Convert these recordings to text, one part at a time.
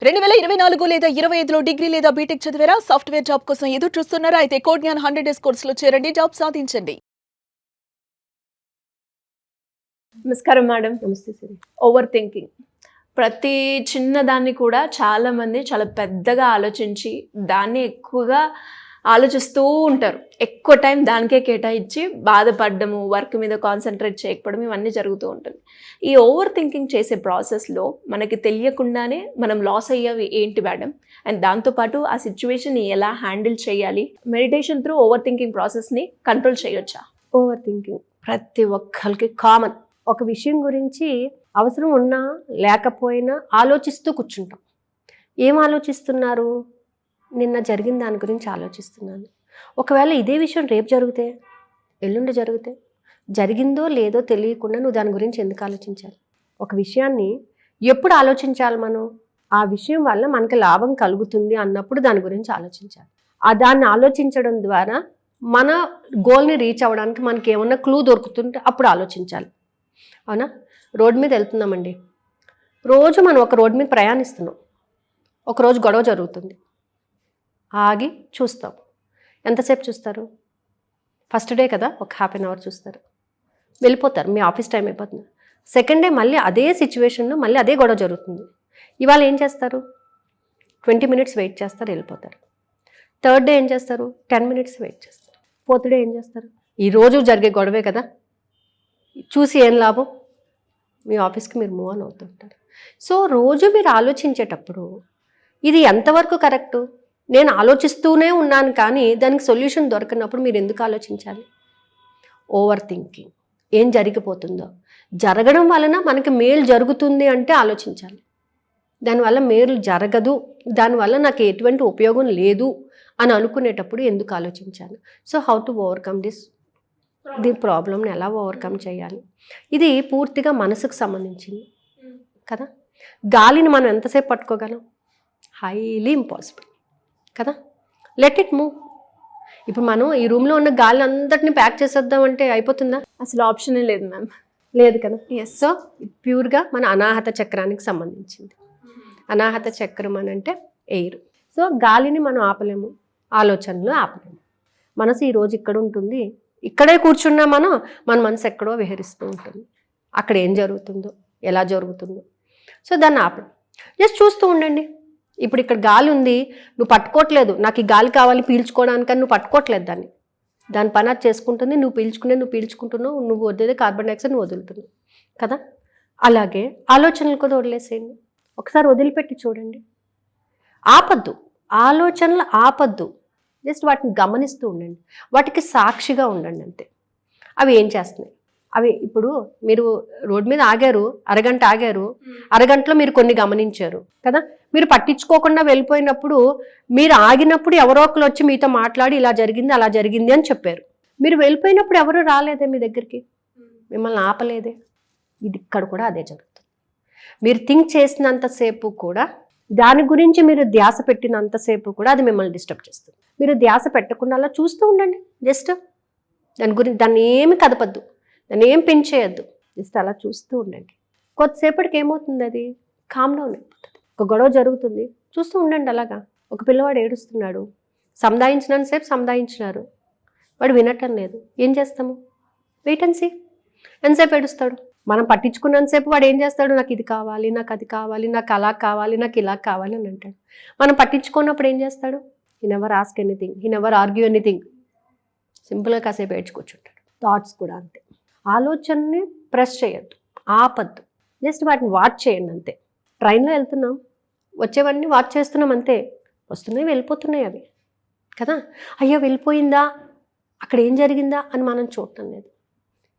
2024 లేదా 25లో డిగ్రీ లేదా బీటెక్ చదివారా? సాఫ్ట్‌వేర్ జాబ్ కోసం ఎదురు చూస్తున్నారా? అయితే కోడ్ జ్ఞాన్ 100 డేస్ కోర్సులో చేరండి, జాబ్ సాధించండి. నమస్కారం మేడం. నమస్తే సార్. ఓవర్ థింకింగ్ ప్రతి చిన్నదాన్ని కూడా చాలామంది చాలా పెద్దగా ఆలోచించి దాన్ని ఎక్కువగా ఆలోచిస్తూ ఉంటారు. ఎక్కువ టైం దానికే కేటాయించి బాధపడము, వర్క్ మీద కాన్సన్ట్రేట్ చేయకపోవడం ఇవన్నీ జరుగుతూ ఉంటుంది. ఈ ఓవర్ థింకింగ్ చేసే ప్రాసెస్లో మనకి తెలియకుండానే మనం లాస్ అయ్యేవి ఏంటి మేడం? అండ్ దాంతోపాటు ఆ సిచ్యువేషన్ని ఎలా హ్యాండిల్ చేయాలి? మెడిటేషన్ త్రూ ఓవర్ థింకింగ్ ప్రాసెస్ని కంట్రోల్ చేయొచ్చా? ఓవర్ థింకింగ్ ప్రతి ఒక్కరికి కామన్. ఒక విషయం గురించి అవసరం ఉన్నా లేకపోయినా ఆలోచిస్తూ కూర్చుంటాం. ఏం ఆలోచిస్తున్నారు? నిన్న జరిగిన దాని గురించి ఆలోచిస్తున్నాను. ఒకవేళ ఇదే విషయం రేపు జరిగితే, ఎల్లుండి జరిగితే, జరిగిందో లేదో తెలియకుండా నువ్వు దాని గురించి ఎందుకు ఆలోచించాలి? ఒక విషయాన్ని ఎప్పుడు ఆలోచించాలి మనం? ఆ విషయం వల్ల మనకి లాభం కలుగుతుంది అన్నప్పుడు దాని గురించి ఆలోచించాలి. దాన్ని ఆలోచించడం ద్వారా మన గోల్ని రీచ్ అవ్వడానికి మనకి ఏమన్నా క్లూ దొరుకుతుంటే అప్పుడు ఆలోచించాలి. అవునా? రోడ్డు మీద వెళ్తున్నామండి. రోజు మనం ఒక రోడ్డు మీద ప్రయాణిస్తున్నాం. ఒకరోజు గొడవ జరుగుతుంది. ఆగి చూస్తాం. ఎంతసేపు చూస్తారు? ఫస్ట్ డే కదా, ఒక ½ అన్ అవర్ చూస్తారు, వెళ్ళిపోతారు. మీ ఆఫీస్ టైం అయిపోతుంది. సెకండ్ డే మళ్ళీ అదే సిచ్యువేషన్లో మళ్ళీ అదే గొడవ జరుగుతుంది. ఇవాళ ఏం చేస్తారు? 20 మినిట్స్ వెయిట్ చేస్తారు, వెళ్ళిపోతారు. థర్డ్ డే ఏం చేస్తారు? 10 మినిట్స్ వెయిట్ చేస్తారు. ఫోర్త్ డే ఏం చేస్తారు? ఈరోజు జరిగే గొడవే కదా, చూసి ఏం లాభం? మీ ఆఫీస్కి మీరు మూవ్ ఆన్ అవుతుంటారు. సో రోజు మీరు ఆలోచించేటప్పుడు ఇది ఎంతవరకు కరెక్టు? నేను ఆలోచిస్తూనే ఉన్నాను కానీ దానికి సొల్యూషన్ దొరకనప్పుడు మీరు ఎందుకు ఆలోచించాలి? Over thinking. ఏం జరిగిపోతుందో, జరగడం వలన మనకి మేలు జరుగుతుంది అంటే ఆలోచించాలి. దానివల్ల మేలు జరగదు, దానివల్ల నాకు ఎటువంటి ఉపయోగం లేదు అని అనుకునేటప్పుడు ఎందుకు ఆలోచించాలి? So how to overcome the ప్రాబ్లమ్ని ఎలా ఓవర్కమ్ చేయాలి? ఇది పూర్తిగా మనసుకు సంబంధించింది కదా. గాలిని మనం ఎంతసేపు పట్టుకోగలం? హైలీ ఇంపాసిబుల్ కదా. Let it move. ఇప్పుడు మనం ఈ రూమ్లో ఉన్న గాలి అంతటిని ప్యాక్ చేసేద్దామంటే అయిపోతుందా? అసలు ఆప్షనే లేదు మ్యామ్. లేదు కదా. ఎస్. సో ప్యూర్గా మన అనాహత చక్రానికి సంబంధించింది. అనాహత చక్రం అని అంటే ఎయిర్. సో గాలిని మనం ఆపలేము, ఆలోచనలు ఆపలేము. మనసు ఈరోజు ఇక్కడ ఉంటుంది, ఇక్కడే కూర్చున్నా మన మనసు ఎక్కడో విహరిస్తూ ఉంటుంది. అక్కడ ఏం జరుగుతుందో, ఎలా జరుగుతుందో, సో దాన్ని ఆపడం. జస్ట్ చూస్తూ ఉండండి. ఇప్పుడు ఇక్కడ గాలి ఉంది, నువ్వు పట్టుకోవట్లేదు. నాకు ఈ గాలి కావాలి పీల్చుకోవడానికని నువ్వు పట్టుకోవట్లేదు దాని పని అది చేసుకుంటుంది. నువ్వు పీల్చుకుంటున్నావు, నువ్వు వదిలేదే కార్బన్ డైఆక్సైడ్ నువ్వు వదులుతున్నావు కదా. అలాగే ఆలోచనలు కూడా వదిలేసేయండి. ఒకసారి వదిలిపెట్టి చూడండి. ఆపద్దు, ఆలోచనలు ఆపద్దు. జస్ట్ వాటిని గమనిస్తూ ఉండండి, వాటికి సాక్షిగా ఉండండి అంతే. అవి ఏం చేస్తున్నాయి? అవి ఇప్పుడు మీరు రోడ్డు మీద ఆగారు, అరగంట ఆగారు, అరగంటలో మీరు కొన్ని గమనించారు కదా. మీరు పట్టించుకోకుండా వెళ్ళిపోయినప్పుడు, మీరు ఆగినప్పుడు ఎవరో ఒకరు వచ్చి మీతో మాట్లాడి ఇలా జరిగింది అలా జరిగింది అని చెప్పారు. మీరు వెళ్ళిపోయినప్పుడు ఎవరు రాలేదే మీ దగ్గరికి, మిమ్మల్ని ఆపలేదే. ఇది ఇక్కడ కూడా అదే జరుగుతుంది. మీరు థింక్ చేసినంతసేపు కూడా, దాని గురించి మీరు ధ్యాస పెట్టినంతసేపు కూడా అది మిమ్మల్ని డిస్టర్బ్ చేస్తుంది. మీరు ధ్యాస పెట్టకుండా అలా చూస్తూ ఉండండి. జస్ట్ దాన్ని ఏమి కదపద్దు, దాన్ని ఏం పెంచేయద్దు. జస్ట్ అలా చూస్తూ ఉండండి. కొద్దిసేపటికి ఏమవుతుంది? అది కామ్ డౌన్ అయిపోతుంది. ఒక గొడవ జరుగుతుంది, చూస్తూ ఉండండి. అలాగా ఒక పిల్లవాడు ఏడుస్తున్నాడు, సంధాయించినంతసేపు సంధాయించినారు, వాడు వినటం లేదు. ఏం చేస్తాము? Wait and see. ఎంతసేపు ఏడుస్తాడు? మనం పట్టించుకున్నంతసేపు వాడు ఏం చేస్తాడు? నాకు ఇది కావాలి, నాకు అది కావాలి, నాకు అలా కావాలి, నాకు ఇలా కావాలి అని అంటాడు. మనం పట్టించుకున్నప్పుడు ఏం చేస్తాడు? He never ask anything, he never argue anything. సింపుల్గా కాసేపు ఏడ్చుకొచ్చుంటాడు. థాట్స్ కూడా అంతే. ఆలోచనని ప్రెస్ చేయొద్దు, ఆపద్దు. జస్ట్ వాటిని వాచ్ చేయండి అంతే. ట్రైన్లో వెళ్తున్నాం, వచ్చేవన్నీ వాచ్ చేస్తున్నాం అంతే. వస్తున్నాయి, వెళ్ళిపోతున్నాయి అవి కదా. అయ్యో వెళ్ళిపోయిందా, అక్కడ ఏం జరిగిందా అని మనం చూడటం లేదు.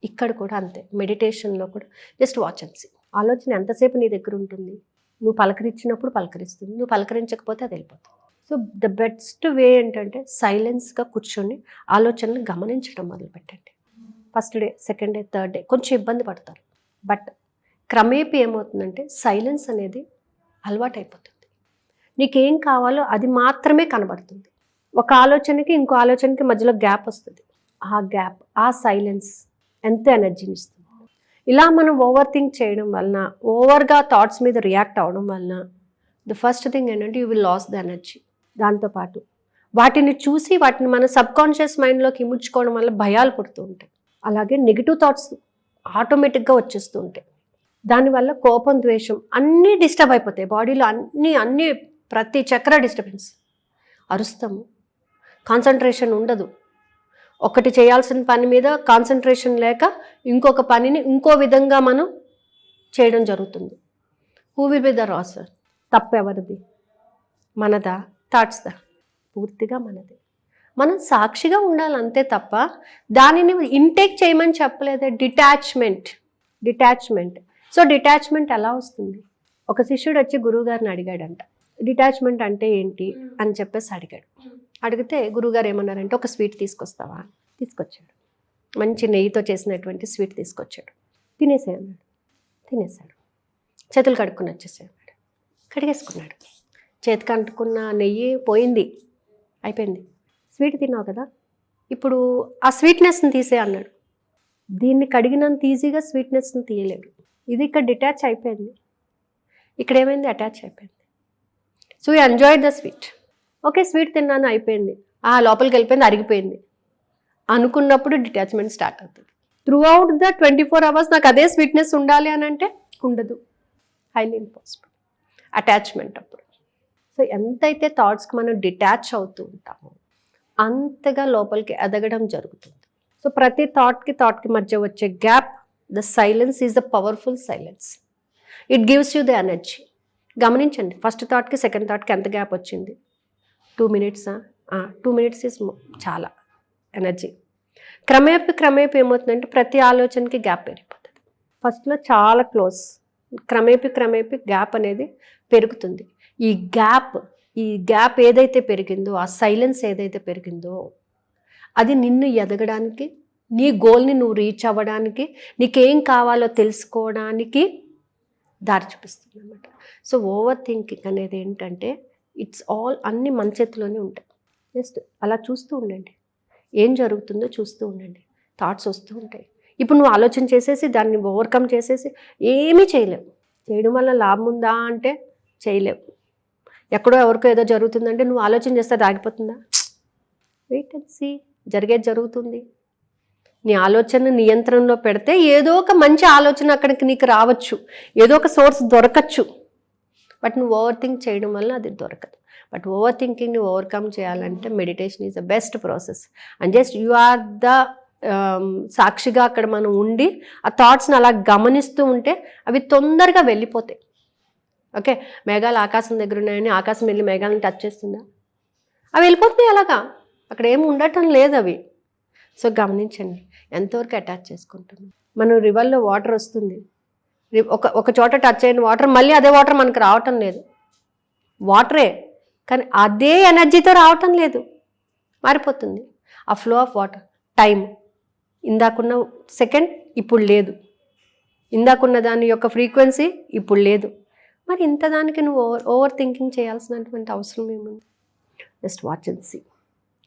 ఇక్కడ కూడా అంతే. మెడిటేషన్లో కూడా జస్ట్ వాచ్ అండ్ సీ. ఆలోచన ఎంతసేపు నీ దగ్గర ఉంటుంది? నువ్వు పలకరించినప్పుడు పలకరిస్తుంది, నువ్వు పలకరించకపోతే అది వెళ్ళిపోతుంది. సో ద బెస్ట్ వే ఏంటంటే సైలెన్స్గా కూర్చొని ఆలోచనలు గమనించడం మొదలుపెట్టండి. First day, second day, third day కొంచెం ఇబ్బంది పడతారు. బట్ క్రమేపీ ఏమవుతుందంటే సైలెన్స్ అనేది అలవాటు అయిపోతుంది. నీకేం కావాలో అది మాత్రమే కనబడుతుంది. ఒక ఆలోచనకి ఇంకో ఆలోచనకి మధ్యలో గ్యాప్ వస్తుంది. ఆ గ్యాప్, ఆ సైలెన్స్ ఎంత ఎనర్జీని ఇస్తుంది. ఇలా మనం ఓవర్ థింక్ చేయడం వలన, ఓవర్గా థాట్స్ మీద రియాక్ట్ అవ్వడం వలన ద ఫస్ట్ థింగ్ ఏంటంటే you will lose the energy. దాంతోపాటు వాటిని చూసి వాటిని మన సబ్కాన్షియస్ మైండ్లోకి ఇముడ్చుకోవడం వల్ల భయాలు పుడుతూ ఉంటాయి. అలాగే నెగిటివ్ థాట్స్ ఆటోమేటిక్గా వచ్చేస్తూ ఉంటాయి. దానివల్ల కోపం, ద్వేషం అన్నీ డిస్టర్బ్ అయిపోతాయి. బాడీలో అన్నీ ప్రతి చక్ర డిస్టర్బెన్స్. అరుస్తాము, కాన్సన్ట్రేషన్ ఉండదు. ఒకటి చేయాల్సిన పని మీద కాన్సన్ట్రేషన్ లేక ఇంకొక పనిని ఇంకో విధంగా మనం చేయడం జరుగుతుంది. Who will be the racer? తప్పు ఎవరిది? మనదా? థాట్స్దా? పూర్తిగా మనది. మనం సాక్షిగా ఉండాలి అంతే తప్ప దానిని ఇంటేక్ చేయమని చెప్పలేదే. డిటాచ్మెంట్. సో డిటాచ్మెంట్ ఎలా వస్తుంది? ఒక శిష్యుడు వచ్చి గురువుగారిని అడిగాడంట, డిటాచ్మెంట్ అంటే ఏంటి అని చెప్పేసి అడిగాడు. అడిగితే గురువుగారు ఏమన్నారంటే, ఒక స్వీట్ తీసుకొస్తావా? తీసుకొచ్చాడు. మంచి నెయ్యితో చేసినటువంటి స్వీట్ తీసుకొచ్చాడు. తినేసే అన్నాడు. తినేసాడు. చేతులు కడుక్కుని వచ్చేసాడు. కడిగేసుకున్నాడు. చేతికి అంటుకున్న నెయ్యి పోయింది, అయిపోయింది. స్వీట్ తిన్నావు కదా, ఇప్పుడు ఆ స్వీట్నెస్ని తీసే అన్నాడు. దీన్ని కడిగినంత ఈజీగా స్వీట్నెస్ని తీయలేడు. ఇది ఇక్కడ డిటాచ్ అయిపోయింది. ఇక్కడ ఏమైంది? అటాచ్ అయిపోయింది. So you enjoyed the sweet. Okay, sweet తిన్నాను, అయిపోయింది. లోపలికి వెళ్ళిపోయింది, అరిగిపోయింది అనుకున్నప్పుడు డిటాచ్మెంట్ స్టార్ట్ అవుతుంది. త్రూ అవుట్ ద 24 hours నాకు అదే స్వీట్నెస్ ఉండాలి అని అంటే ఉండదు. Highly impossible. అటాచ్మెంట్ అప్పుడు. సో ఎంతైతే థాట్స్కి మనం డిటాచ్ అవుతూ ఉంటామో అంతగా లోపలికి ఎదగడం జరుగుతుంది. సో ప్రతి థాట్కి మధ్య వచ్చే gap, the silence is the powerful silence. It gives you the energy. గమనించండి, ఫస్ట్ థాట్కి సెకండ్ థాట్కి ఎంత గ్యాప్ వచ్చింది? 2 minutes. 2 minutes ఈజ్ చాలా ఎనర్జీ. క్రమేపీ ఏమవుతుందంటే ప్రతి ఆలోచనకి గ్యాప్ పెరిగిపోతుంది. ఫస్ట్లో చాలా క్లోజ్, క్రమేపీ గ్యాప్ అనేది పెరుగుతుంది. ఈ గ్యాప్ ఏదైతే పెరిగిందో, ఆ సైలెన్స్ ఏదైతే పెరిగిందో, అది నిన్ను ఎదగడానికి, నీ గోల్ని నువ్వు రీచ్ అవ్వడానికి, నీకేం కావాలో తెలుసుకోవడానికి దారి చూపిస్తుంది అన్నమాట. సో ఓవర్ థింకింగ్ అనేది ఏంటంటే ఇట్స్ ఆల్ అన్ని మన చేతిలోనే ఉంటాయి. జస్ట్ అలా చూస్తూ ఉండండి, ఏం జరుగుతుందో చూస్తూ ఉండండి. థాట్స్ వస్తూ ఉంటాయి. ఇప్పుడు నువ్వు ఆలోచన చేసేసి దాన్ని ఓవర్కమ్ చేసేసి ఏమీ చేయలేవు. చేయడం వల్ల లాభం ఉందా అంటే చేయలేవు. ఎక్కడో ఎవరికో ఏదో జరుగుతుందంటే నువ్వు ఆలోచన చేస్తే అది ఆగిపోతుందా? Wait and see. జరిగేది జరుగుతుంది. నీ ఆలోచన నియంత్రణలో పెడితే ఏదో ఒక మంచి ఆలోచన అక్కడికి నీకు రావచ్చు, ఏదో ఒక సోర్స్ దొరకచ్చు. బట్ నువ్వు ఓవర్ థింక్ చేయడం వల్ల అది దొరకదు. బట్ ఓవర్ థింకింగ్ని ఓవర్కమ్ చేయాలంటే meditation is the best process. And just you are the సాక్షిగా అక్కడ మనం ఉండి ఆ థాట్స్ని అలా గమనిస్తూ ఉంటే అవి తొందరగా వెళ్ళిపోతాయి. ఓకే, మేఘాలు ఆకాశం దగ్గర ఉన్నాయని ఆకాశం వెళ్ళి మేఘాలను టచ్ చేస్తుందా? అవి వెళ్ళిపోతున్నాయి అలాగా, అక్కడ ఏమి ఉండటం లేదు అవి. సో గమనించండి ఎంతవరకు అటాచ్ చేసుకుంటున్నాం. మనం రివర్లో వాటర్ వస్తుంది, ఒక చోట టచ్ అయిన వాటర్ మళ్ళీ అదే వాటర్ మనకు రావటం లేదు. వాటరే కానీ అదే ఎనర్జీతో రావటం లేదు, మారిపోతుంది. ఆ ఫ్లో ఆఫ్ వాటర్, టైం, ఇందాకున్న సెకండ్ ఇప్పుడు లేదు, ఇందాకున్న దాని యొక్క ఫ్రీక్వెన్సీ ఇప్పుడు లేదు. మరి ఇంత దానికి నువ్వు ఓవర్ థింకింగ్ చేయాల్సినటువంటి అవసరం ఏముంది? Just watch and see.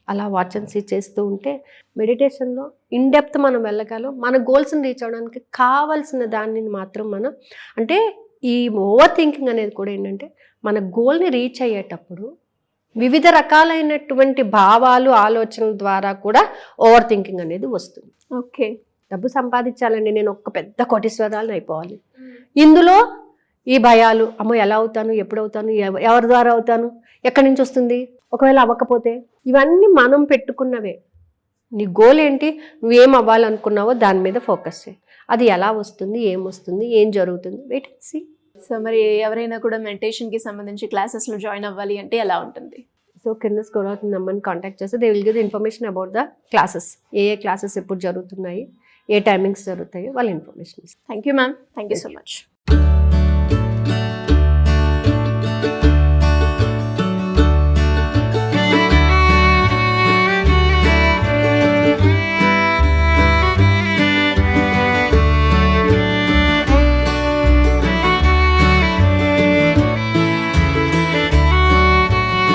అలా వాచ్ అండ్ సీ చేస్తూ ఉంటే మెడిటేషన్లో ఇన్డెప్త్ మనం వెళ్ళగలం. మన గోల్స్ని రీచ్ అవ్వడానికి కావాల్సిన దానిని మాత్రం మనం, అంటే ఈ ఓవర్ థింకింగ్ అనేది కూడా ఏంటంటే మన గోల్ని రీచ్ అయ్యేటప్పుడు వివిధ రకాలైనటువంటి భావాలు, ఆలోచనల ద్వారా కూడా ఓవర్ థింకింగ్ అనేది వస్తుంది. ఓకే, డబ్బు సంపాదించాలండి, నేను ఒక్క పెద్ద కోటీశ్వరాలను అయిపోవాలి. ఇందులో ఈ భయాలు, అమ్మో ఎలా అవుతాను, ఎప్పుడు అవుతాను, ఎవరి ద్వారా అవుతాను, ఎక్కడి నుంచి వస్తుంది, ఒకవేళ అవ్వకపోతే, ఇవన్నీ మనం పెట్టుకున్నవే. నీ గోల్ ఏంటి, నువ్వేం అవ్వాలనుకున్నావో దాని మీద ఫోకస్ చేయి. అది ఎలా వస్తుంది, ఏం జరుగుతుంది, వెయిట్ అండ్ సీ. సో మరి ఎవరైనా కూడా మెడిటేషన్కి సంబంధించి క్లాసెస్లో జాయిన్ అవ్వాలి అంటే ఎలా ఉంటుంది? సో కింద స్క్రోల్ అవుతుంది నెంబర్ని కాంటాక్ట్ చేస్తే they will give the information about the classes. A classes ఎప్పుడు జరుగుతున్నాయి, ఏ టైమింగ్స్ జరుగుతాయి, వాళ్ళ ఇన్ఫర్మేషన్ ఇస్తారు. Thank you ma'am, thank you so much.